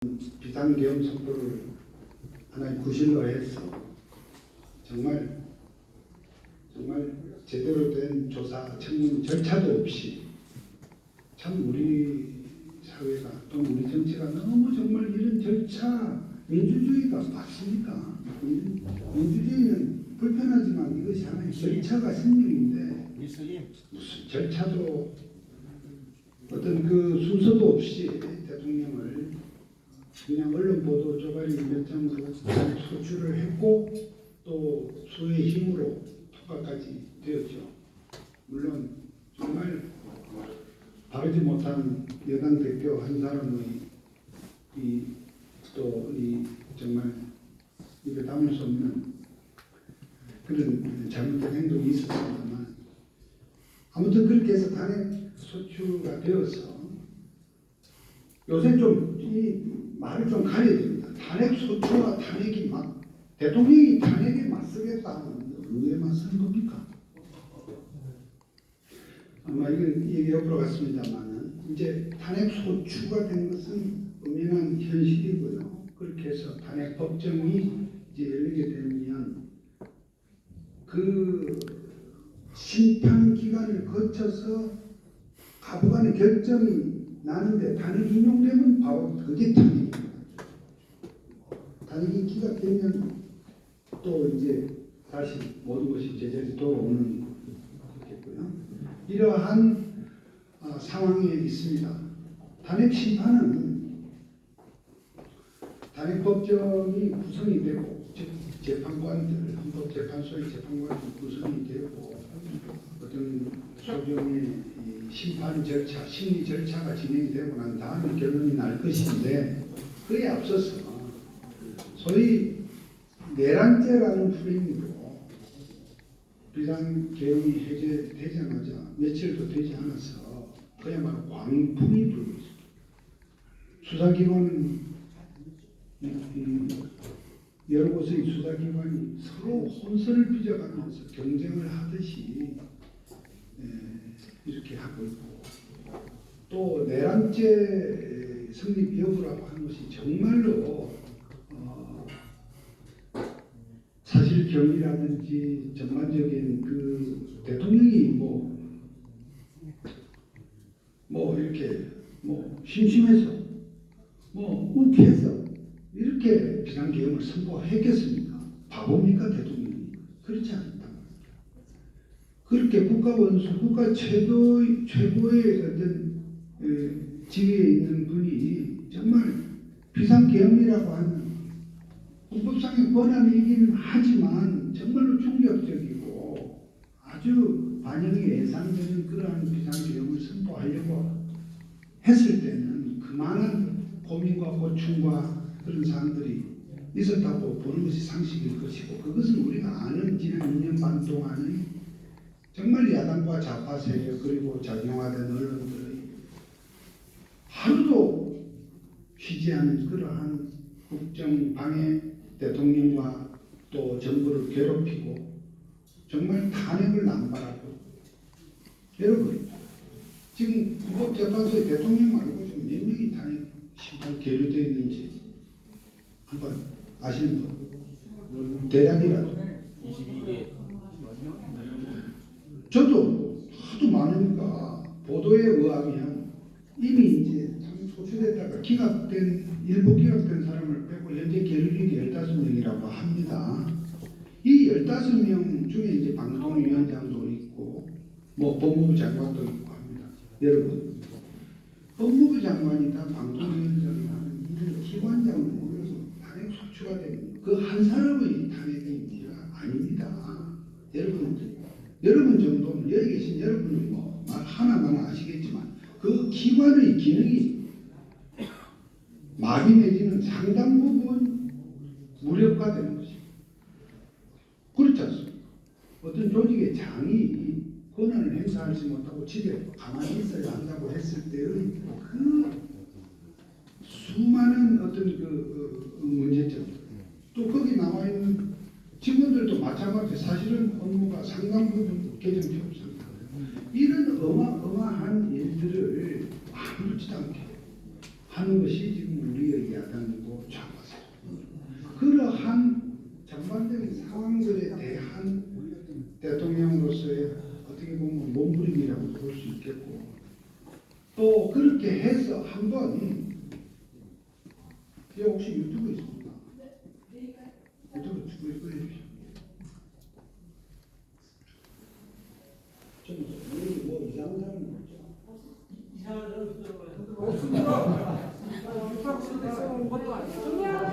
비상계엄 선포를 하나의 구실로 해서 정말 제대로 된 조사, 청문 절차도 없이 참 우리 사회가 또 우리 정치가 너무 정말 이런 절차, 민주주의가 맞습니까? 민주주의는 불편하지만 이것이 하나의 절차가 생명인데 무슨 절차도 어떤 그 순서도 없이 대통령을 그냥 언론 보도 쪼가리 몇 장으로 소추를 했고 또 수의 힘으로 통과까지 되었죠. 물론 정말 바르지 못한 여당 대표 한 사람의 이 정말 입에 담을 수 없는 그런 잘못된 행동이 있었습니다만 아무튼 그렇게 해서 탄핵 소추가 되어서 요새 좀 이 말을 좀 가려야 됩니다. 탄핵 소추와 탄핵이 막 대통령이 탄핵에 맞서겠다 하면 왜 맞서는 겁니까? 아마 이건 얘기 옆으로 갔습니다만은 이제 탄핵 소추가 된 것은 엄연한 현실이고요. 그렇게 해서 탄핵 법정이 이제 열리게 되면 그 심판 기간을 거쳐서 가부간의 결정이 나는데 탄핵이 인용되면 바로 그게 탄핵입니다. 탄핵이 기각되면 또 이제 다시 모든 것이 제자리 돌아오는 거겠고요. 이러한 상황에 있습니다. 탄핵 심판은 탄핵 법정이 구성이 되고 재판관들, 헌법재판소의 재판관이 구성이 되고 어떤 소정의 심판 절차, 심리 절차가 진행이 되고 난 다음에 결론이 날 것인데 그에 앞서서 소위 내란죄라는 프레임으로 비상계엄이 해제되자마자 며칠도 되지 않아서 그야말로 광풍이 불고 있습니다. 수사기관은 여러 곳의 수사기관이 서로 혼선을 빚어가면서 경쟁을 하듯이 이렇게 하고 있고 또 내란죄 성립 여부라고 하는 것이 정말로 사실경위라든지 전반적인 그 대통령이 뭐 이렇게 심심해서 욱해서 이렇게 비상계엄을 선포했겠습니까? 바보입니까 대통령이? 그렇지 않다. 그렇게 국가 원수, 국가 최고의 어떤 지위에 있는 분이 정말 비상계엄이라고 하는 헌법상의 권한이긴 하지만 정말로 충격적이고 아주 반영이 예상되는 그러한 비상계엄을 선포하려고 했을 때는 그만한 고민과 고충과 그런 사람들이 있었다고 보는 것이 상식일 것이고 그것은 우리가 아는 지난 2년 반 동안의 정말 야당과 좌파 세력 그리고 작용화된 언론들의 하루도 쉬지 않은 그러한 국정방해 대통령과 또 정부를 괴롭히고 정말 탄핵을 남발하고 여러분 지금 헌법재판소의 대통령 말고 지금 몇 명이 탄핵 심판 계류되어 있는지 한번 아시는 분? 대략이라도 22개. 저도 하도 많으니까 보도에 의하면 이미 이제 소추됐다가 일부 기각된 사람을 빼고 현재 계류력이 15명이라고 합니다. 이 15명 중에 이제 방통위원장도 있고 법무부 장관도 있고 합니다. 여러분 법무부 장관이 다 방통위원장이 하는 이런 기관장을 모여서 탄핵 소추가 되는 그 한 사람의 탄핵이 문제가 아닙니다. 여러분 정도는 여기 계신 여러분은 말 하나만 아시겠지만 그 기관의 기능이 마비 내지는 상당 부분 무력화되는 것입니다. 그렇지 않습니까? 어떤 조직의 장이 권한을 행사하지 못하고 집에 가만히 있어야 한다고 했을 때의 그 수많은 어떤 문제점 또 거기 나와 있는 직원들도 마찬가지 사실은 업무가 상당 부분 개정되어 없습니다. 이런 어마어마한 일들을 아무렇지도 않게 하는 것이 지금 우리의 야당이고 좌파세력. 그러한 전반적인 상황들에 대한 대통령으로서의 어떻게 보면 몸부림이라고 볼 수 있겠고, 또 그렇게 해서 한번 혹시 유튜브 있습니까? 유튜브 끌려주십시오. 뭐 이상한 사람은 없죠? 이상한 사람 없어요.